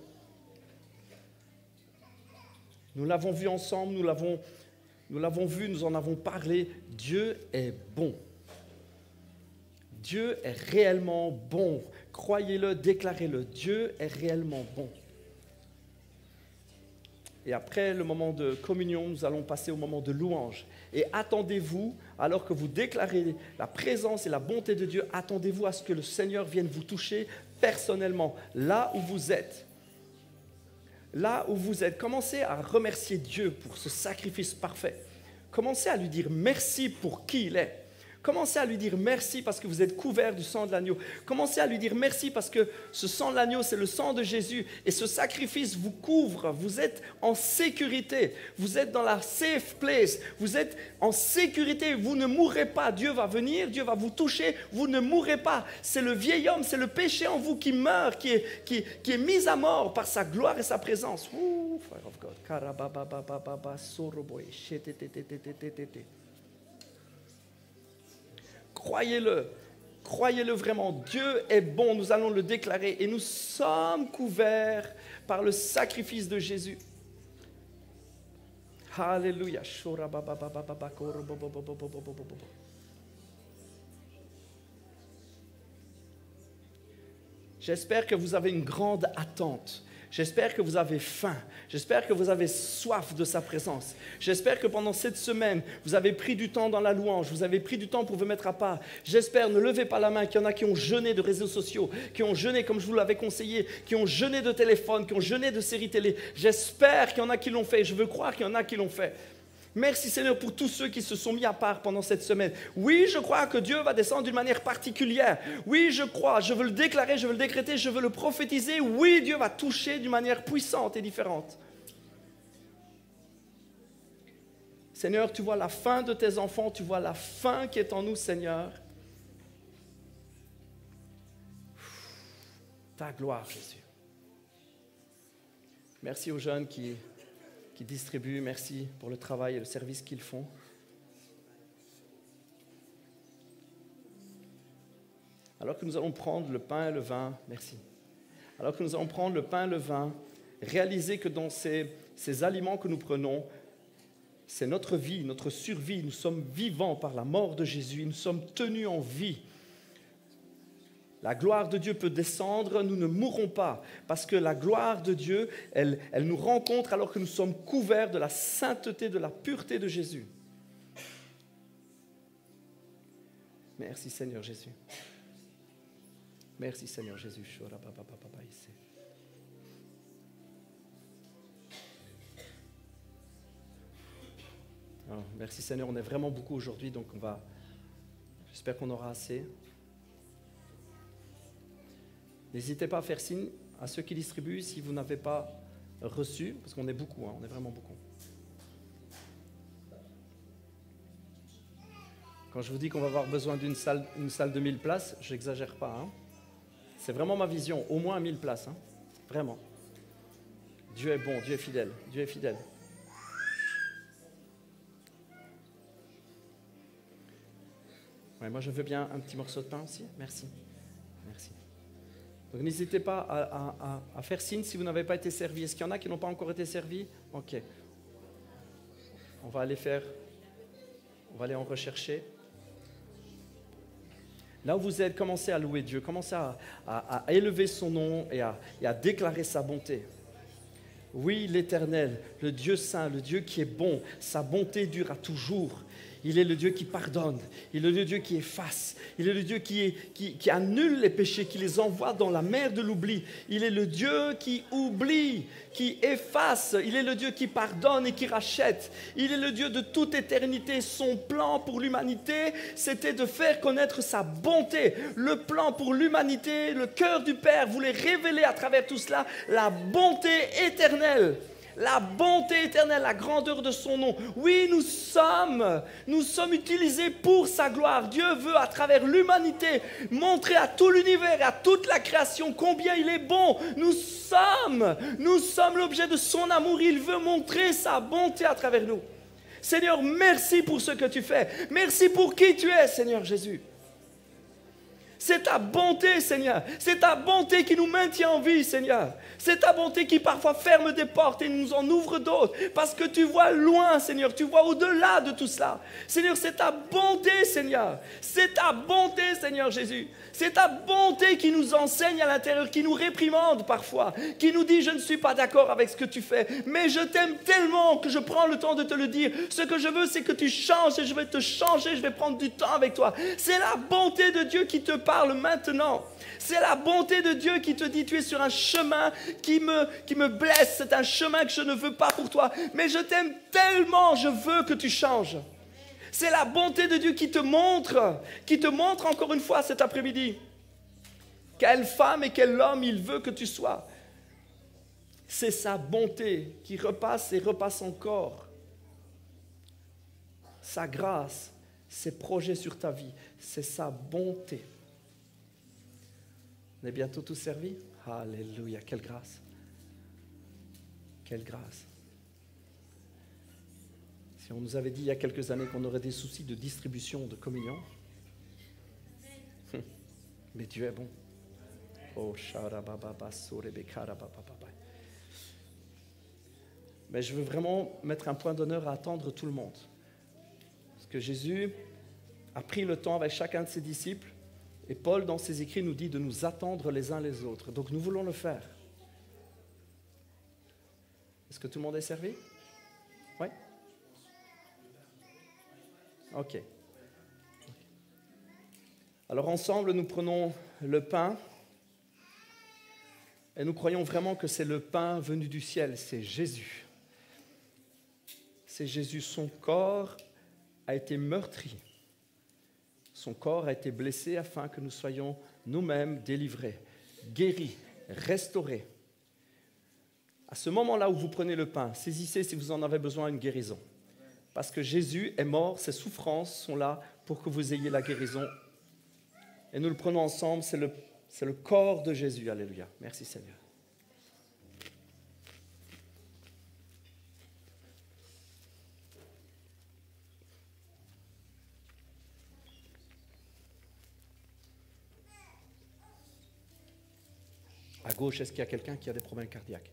Nous l'avons vu ensemble, nous l'avons vu, nous en avons parlé. Dieu est bon. Dieu est réellement bon. Croyez-le, déclarez-le. Dieu est réellement bon. Et après le moment de communion, nous allons passer au moment de louange. Et attendez-vous, alors que vous déclarez la présence et la bonté de Dieu, attendez-vous à ce que le Seigneur vienne vous toucher personnellement, là où vous êtes. Là où vous êtes. Commencez à remercier Dieu pour ce sacrifice parfait. Commencez à lui dire merci pour qui il est. Commencez à lui dire merci parce que vous êtes couverts du sang de l'agneau. Commencez à lui dire merci parce que ce sang de l'agneau, c'est le sang de Jésus. Et ce sacrifice vous couvre. Vous êtes en sécurité. Vous êtes dans la safe place. Vous êtes en sécurité. Vous ne mourrez pas. Dieu va venir. Dieu va vous toucher. Vous ne mourrez pas. C'est le vieil homme, c'est le péché en vous qui meurt, qui est mis à mort par sa gloire et sa présence. Ouh, Fire of God. Croyez-le, croyez-le vraiment, Dieu est bon, nous allons le déclarer et nous sommes couverts par le sacrifice de Jésus. Alléluia. J'espère que vous avez une grande attente. J'espère que vous avez faim. J'espère que vous avez soif de sa présence. J'espère que pendant cette semaine, vous avez pris du temps dans la louange. Vous avez pris du temps pour vous mettre à part. J'espère, ne levez pas la main, qu'il y en a qui ont jeûné de réseaux sociaux, qui ont jeûné, comme je vous l'avais conseillé, qui ont jeûné de téléphone, qui ont jeûné de séries télé. J'espère qu'il y en a qui l'ont fait. Je veux croire qu'il y en a qui l'ont fait. Merci Seigneur pour tous ceux qui se sont mis à part pendant cette semaine. Oui, je crois que Dieu va descendre d'une manière particulière. Oui, je crois, je veux le déclarer, je veux le décréter, je veux le prophétiser. Oui, Dieu va toucher d'une manière puissante et différente. Seigneur, tu vois la faim de tes enfants, tu vois la faim qui est en nous, Seigneur. Ta gloire, Jésus. Merci aux jeunes qui distribuent. Merci pour le travail et le service qu'ils font. Alors que nous allons prendre le pain et le vin, merci. Alors que nous allons prendre le pain et le vin, réaliser que dans ces aliments que nous prenons, c'est notre vie, notre survie. Nous sommes vivants par la mort de Jésus, nous sommes tenus en vie. La gloire de Dieu peut descendre, nous ne mourrons pas, parce que la gloire de Dieu, elle nous rencontre alors que nous sommes couverts de la sainteté, de la pureté de Jésus. Merci Seigneur Jésus. Merci Seigneur Jésus. Alors, merci Seigneur, on est vraiment beaucoup aujourd'hui, donc j'espère qu'on aura assez. N'hésitez pas à faire signe à ceux qui distribuent si vous n'avez pas reçu, parce qu'on est beaucoup, on est vraiment beaucoup. Quand je vous dis qu'on va avoir besoin d'une salle de 1000 places, je n'exagère pas. C'est vraiment ma vision, au moins 1000 places, vraiment. Dieu est bon, Dieu est fidèle, Dieu est fidèle. Ouais, moi, je veux bien un petit morceau de pain aussi. Merci. Merci. Donc, n'hésitez pas à faire signe si vous n'avez pas été servi. Est-ce qu'il y en a qui n'ont pas encore été servis? Ok. On va aller en rechercher. Là où vous êtes, commencez à louer Dieu, commencez à élever son nom et à déclarer sa bonté. Oui, l'Éternel, le Dieu saint, le Dieu qui est bon, sa bonté dure à toujours. Il est le Dieu qui pardonne, il est le Dieu qui efface, il est le Dieu qui annule les péchés, qui les envoie dans la mer de l'oubli. Il est le Dieu qui oublie, qui efface, il est le Dieu qui pardonne et qui rachète. Il est le Dieu de toute éternité. Son plan pour l'humanité, c'était de faire connaître sa bonté. Le plan pour l'humanité, le cœur du Père voulait révéler à travers tout cela la bonté éternelle. La bonté éternelle, la grandeur de son nom. Oui, nous sommes utilisés pour sa gloire. Dieu veut, à travers l'humanité, montrer à tout l'univers et à toute la création combien il est bon. Nous sommes l'objet de son amour. Il veut montrer sa bonté à travers nous. Seigneur, merci pour ce que tu fais. Merci pour qui tu es, Seigneur Jésus. C'est ta bonté, Seigneur. C'est ta bonté qui nous maintient en vie, Seigneur. C'est ta bonté qui parfois ferme des portes et nous en ouvre d'autres. Parce que tu vois loin, Seigneur. Tu vois au-delà de tout cela. Seigneur, c'est ta bonté, Seigneur. C'est ta bonté, Seigneur Jésus. C'est ta bonté qui nous enseigne à l'intérieur, qui nous réprimande parfois, qui nous dit « Je ne suis pas d'accord avec ce que tu fais, mais je t'aime tellement que je prends le temps de te le dire. Ce que je veux, c'est que tu changes et je vais te changer, je vais prendre du temps avec toi. » C'est la bonté de Dieu qui te parle maintenant. C'est la bonté de Dieu qui te dit « Tu es sur un chemin qui me blesse. C'est un chemin que je ne veux pas pour toi. Mais je t'aime tellement, je veux que tu changes. » C'est la bonté de Dieu qui te montre encore une fois cet après-midi quelle femme et quel homme il veut que tu sois. C'est sa bonté qui repasse et repasse encore. Sa grâce, ses projets sur ta vie, c'est sa bonté. On est bientôt tous servis? Alléluia, quelle grâce. Quelle grâce. Si on nous avait dit il y a quelques années qu'on aurait des soucis de distribution de communion, mais Dieu est bon. Oh, mais je veux vraiment mettre un point d'honneur à attendre tout le monde. Parce que Jésus a pris le temps avec chacun de ses disciples, et Paul, dans ses écrits, nous dit de nous attendre les uns les autres. Donc nous voulons le faire. Est-ce que tout le monde est servi? Oui? Ok. Alors ensemble, nous prenons le pain et nous croyons vraiment que c'est le pain venu du ciel, c'est Jésus. C'est Jésus, son corps a été meurtri. Son corps a été blessé afin que nous soyons nous-mêmes délivrés, guéris, restaurés. À ce moment-là où vous prenez le pain, saisissez si vous en avez besoin une guérison. Parce que Jésus est mort, ses souffrances sont là pour que vous ayez la guérison. Et nous le prenons ensemble, c'est le corps de Jésus. Alléluia. Merci Seigneur. À gauche, est-ce qu'il y a quelqu'un qui a des problèmes cardiaques?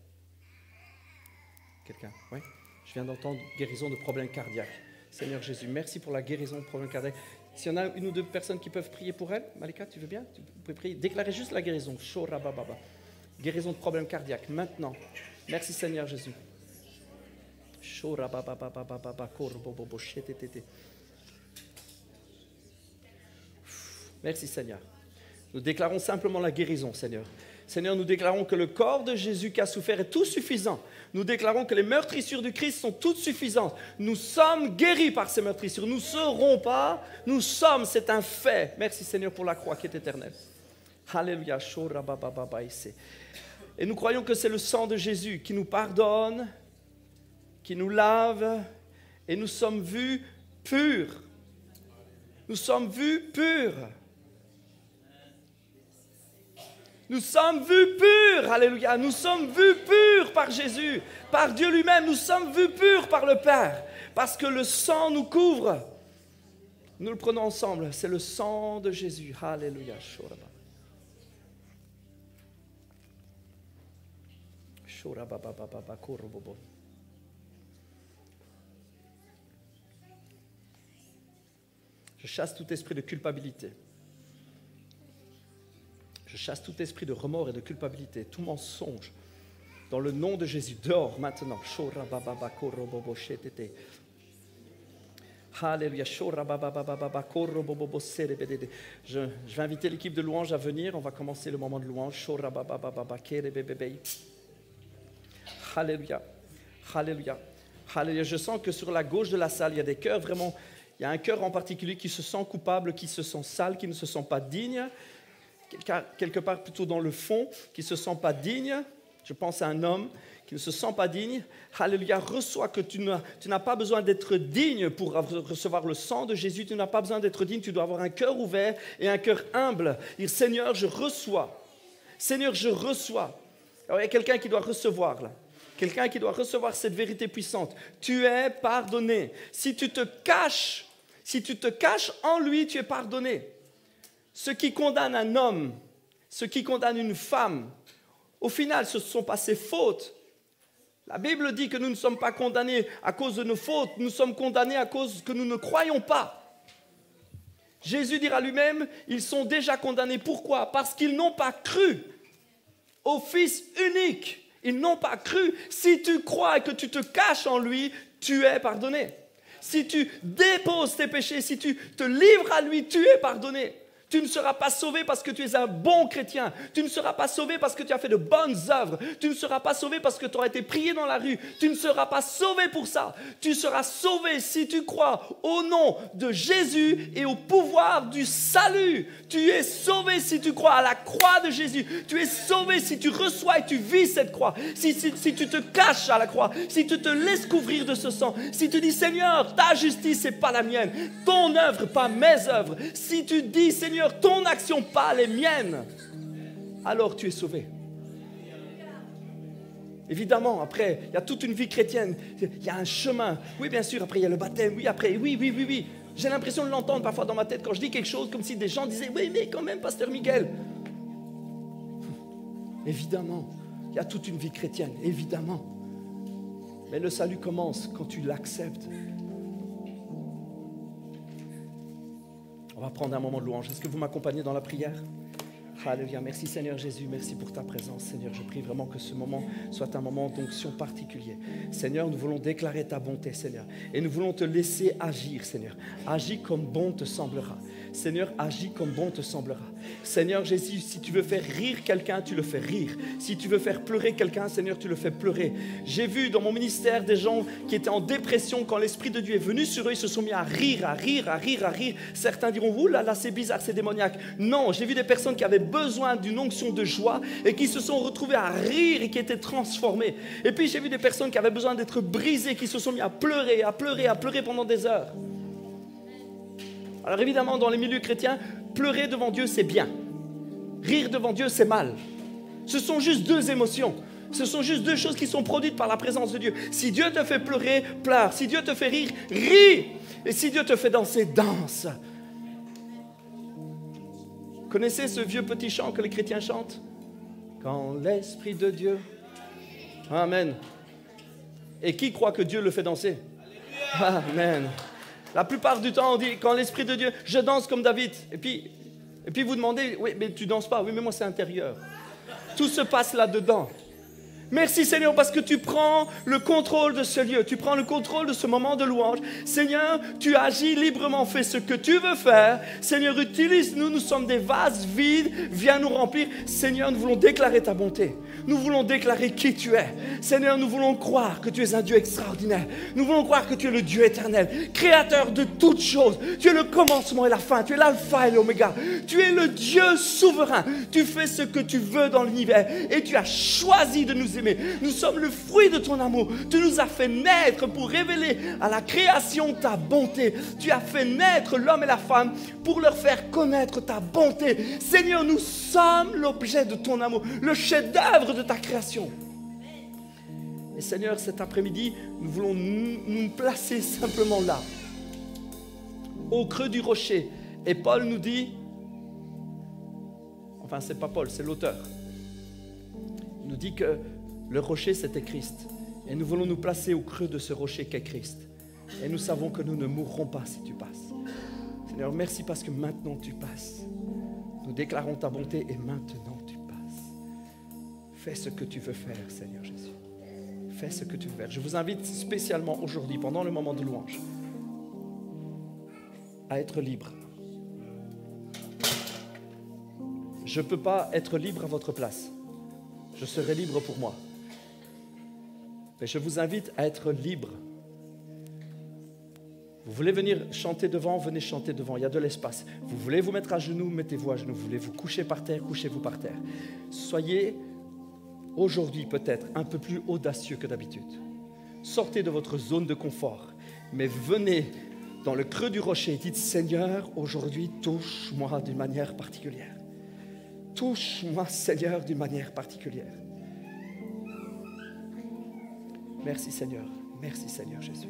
Quelqu'un? Oui? Je viens d'entendre guérison de problèmes cardiaques. Seigneur Jésus, merci pour la guérison de problèmes cardiaques. S'il y en a une ou deux personnes qui peuvent prier pour elle, Malika, tu veux bien? Tu peux prier. Déclarez juste la guérison. Guérison de problèmes cardiaques, maintenant. Merci Seigneur Jésus. Merci Seigneur. Nous déclarons simplement la guérison, Seigneur. Seigneur, nous déclarons que le corps de Jésus qui a souffert est tout suffisant. Nous déclarons que les meurtrissures du Christ sont toutes suffisantes. Nous sommes guéris par ces meurtrissures. Nous ne serons pas, nous sommes, c'est un fait. Merci Seigneur pour la croix qui est éternelle. Alléluia. Et nous croyons que c'est le sang de Jésus qui nous pardonne, qui nous lave, et nous sommes vus purs. Nous sommes vus purs. Nous sommes vus purs, alléluia. Nous sommes vus purs par Jésus, par Dieu lui-même. Nous sommes vus purs par le Père, parce que le sang nous couvre. Nous le prenons ensemble, c'est le sang de Jésus. Alléluia. Je chasse tout esprit de culpabilité. Je chasse tout esprit de remords et de culpabilité, tout mensonge. Dans le nom de Jésus, dehors maintenant. Alléluia. Je vais inviter l'équipe de louange à venir. On va commencer le moment de louange. Alléluia. Alléluia. Alléluia. Je sens que sur la gauche de la salle, il y a des cœurs vraiment. Il y a un cœur en particulier qui se sent coupable, qui se sent sale, qui ne se sent pas digne. Quelque part plutôt dans le fond, qui ne se sent pas digne. Je pense à un homme qui ne se sent pas digne. Alléluia, reçois que tu n'as pas besoin d'être digne pour recevoir le sang de Jésus. Tu n'as pas besoin d'être digne, tu dois avoir un cœur ouvert et un cœur humble. Dire, Seigneur, je reçois. Seigneur, je reçois. Alors, il y a quelqu'un qui doit recevoir là. Quelqu'un qui doit recevoir cette vérité puissante. Tu es pardonné. Si tu te caches en lui, tu es pardonné. Ce qui condamne un homme, ce qui condamne une femme, au final, ce ne sont pas ses fautes. La Bible dit que nous ne sommes pas condamnés à cause de nos fautes, nous sommes condamnés à cause que nous ne croyons pas. Jésus dira lui-même, ils sont déjà condamnés. Pourquoi? Parce qu'ils n'ont pas cru au Fils unique. Ils n'ont pas cru. Si tu crois et que tu te caches en lui, tu es pardonné. Si tu déposes tes péchés, si tu te livres à lui, tu es pardonné. Tu ne seras pas sauvé parce que tu es un bon chrétien. Tu ne seras pas sauvé parce que tu as fait de bonnes œuvres. Tu ne seras pas sauvé parce que tu auras été prié dans la rue. Tu ne seras pas sauvé pour ça. Tu seras sauvé si tu crois au nom de Jésus et au pouvoir du salut. Tu es sauvé si tu crois à la croix de Jésus. Tu es sauvé si tu reçois et tu vis cette croix. Si tu te caches à la croix. Si tu te laisses couvrir de ce sang. Si tu dis, Seigneur, ta justice n'est pas la mienne. Ton œuvre, pas mes œuvres. Si tu dis, Seigneur, ton action, pas les miennes, alors tu es sauvé. Évidemment, après, il y a toute une vie chrétienne, il y a un chemin. Oui, bien sûr, après il y a le baptême, oui, après, oui. J'ai l'impression de l'entendre parfois dans ma tête quand je dis quelque chose, comme si des gens disaient, oui, mais quand même, pasteur Miguel. Évidemment, il y a toute une vie chrétienne, évidemment. Mais le salut commence quand tu l'acceptes. On va prendre un moment de louange. Est-ce que vous m'accompagnez dans la prière? Alléluia. Merci Seigneur Jésus. Merci pour ta présence, Seigneur. Je prie vraiment que ce moment soit un moment d'onction particulier. Seigneur, nous voulons déclarer ta bonté, Seigneur. Et nous voulons te laisser agir, Seigneur. Agis comme bon te semblera. Seigneur, agis comme bon te semblera. Seigneur Jésus, si tu veux faire rire quelqu'un, tu le fais rire. Si tu veux faire pleurer quelqu'un, Seigneur, tu le fais pleurer. J'ai vu dans mon ministère des gens qui étaient en dépression. Quand l'Esprit de Dieu est venu sur eux, ils se sont mis à rire. Certains diront, ouh là là, c'est bizarre, c'est démoniaque. Non, j'ai vu des personnes qui avaient besoin d'une onction de joie et qui se sont retrouvées à rire et qui étaient transformées. Et puis j'ai vu des personnes qui avaient besoin d'être brisées, qui se sont mis à pleurer pendant des heures. Alors évidemment, dans les milieux chrétiens, pleurer devant Dieu, c'est bien. Rire devant Dieu, c'est mal. Ce sont juste deux émotions. Ce sont juste deux choses qui sont produites par la présence de Dieu. Si Dieu te fait pleurer, pleure. Si Dieu te fait rire, ris. Et si Dieu te fait danser, danse. Connaissez ce vieux petit chant que les chrétiens chantent? Quand l'Esprit de Dieu... Amen. Et qui croit que Dieu le fait danser? Amen. La plupart du temps, on dit, quand l'Esprit de Dieu, je danse comme David. Et puis vous demandez, oui, mais tu danses pas. Oui, mais moi, c'est intérieur. Tout se passe là-dedans. Merci Seigneur parce que tu prends le contrôle de ce lieu, tu prends le contrôle de ce moment de louange. Seigneur, tu agis librement, fais ce que tu veux faire. Seigneur, utilise-nous, nous sommes des vases vides, viens nous remplir. Seigneur, nous voulons déclarer ta bonté. Nous voulons déclarer qui tu es. Seigneur, nous voulons croire que tu es un Dieu extraordinaire. Nous voulons croire que tu es le Dieu éternel, créateur de toutes choses. Tu es le commencement et la fin, tu es l'alpha et l'oméga. Tu es le Dieu souverain. Tu fais ce que tu veux dans l'univers et tu as choisi de nous aimer bien-aimé. Nous sommes le fruit de ton amour. Tu nous as fait naître pour révéler à la création ta bonté. Tu as fait naître l'homme et la femme pour leur faire connaître ta bonté. Seigneur, nous sommes l'objet de ton amour, le chef-d'œuvre de ta création. Et Seigneur, cet après-midi, nous voulons nous placer simplement là, au creux du rocher. Et Paul nous dit, enfin c'est pas Paul, c'est l'auteur, il nous dit que le rocher c'était Christ. Et nous voulons nous placer au creux de ce rocher qu'est Christ. Et nous savons que nous ne mourrons pas si tu passes. Seigneur, merci parce que maintenant tu passes. Nous déclarons ta bonté et maintenant tu passes. Fais ce que tu veux faire, Seigneur Jésus. Fais ce que tu veux faire. Je vous invite spécialement aujourd'hui, pendant le moment de louange, à être libre. Je ne peux pas être libre à votre place. Je serai libre pour moi. Mais je vous invite à être libre. Vous voulez venir chanter devant, venez chanter devant, il y a de l'espace. Vous voulez vous mettre à genoux, mettez-vous à genoux. Vous voulez vous coucher par terre, couchez-vous par terre. Soyez aujourd'hui peut-être un peu plus audacieux que d'habitude. Sortez de votre zone de confort, mais venez dans le creux du rocher et dites, Seigneur, aujourd'hui, touche-moi d'une manière particulière. Touche-moi, Seigneur, d'une manière particulière. Merci, Seigneur. Merci, Seigneur Jésus.